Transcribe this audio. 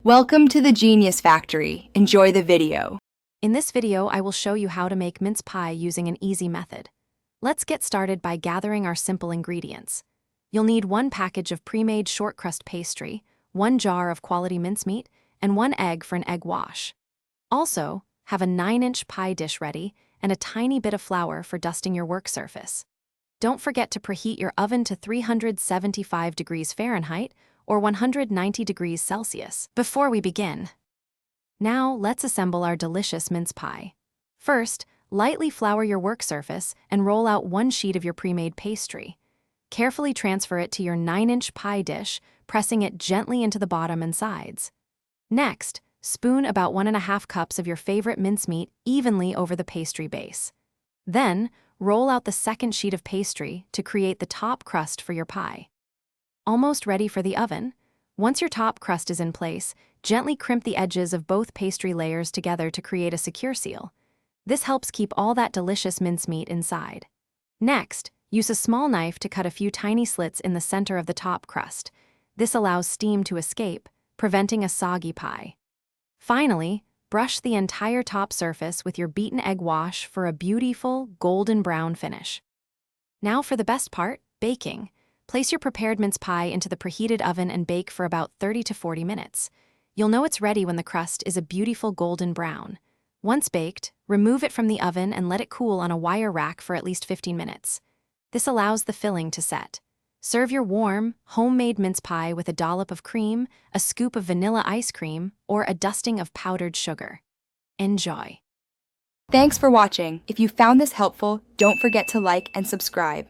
Welcome to the Genius Factory. Enjoy the video. In this video, I will show you how to make mince pie using an easy method. Let's get started by gathering our simple ingredients. You'll need 1 package of pre-made short crust pastry, 1 jar of quality mincemeat, and 1 egg for an egg wash. Also, have a 9-inch pie dish ready and a tiny bit of flour for dusting your work surface. Don't forget to preheat your oven to 375 degrees Fahrenheit or 190 degrees Celsius before we begin. Now, let's assemble our delicious mince pie. First, lightly flour your work surface and roll out 1 sheet of your pre-made pastry. Carefully transfer it to your 9-inch pie dish, pressing it gently into the bottom and sides. Next, spoon about 1½ cups of your favorite mincemeat evenly over the pastry base. Then, roll out the second sheet of pastry to create the top crust for your pie. Almost ready for the oven? Once your top crust is in place, gently crimp the edges of both pastry layers together to create a secure seal. This helps keep all that delicious mincemeat inside. Next, use a small knife to cut a few tiny slits in the center of the top crust. This allows steam to escape, preventing a soggy pie. Finally, brush the entire top surface with your beaten egg wash for a beautiful golden brown finish. Now for the best part, baking. Place your prepared mince pie into the preheated oven and bake for about 30 to 40 minutes. You'll know it's ready when the crust is a beautiful golden brown. Once baked, remove it from the oven and let it cool on a wire rack for at least 15 minutes. This allows the filling to set. Serve your warm, homemade mince pie with a dollop of cream, a scoop of vanilla ice cream, or a dusting of powdered sugar. Enjoy! Thanks for watching. If you found this helpful, don't forget to like and subscribe.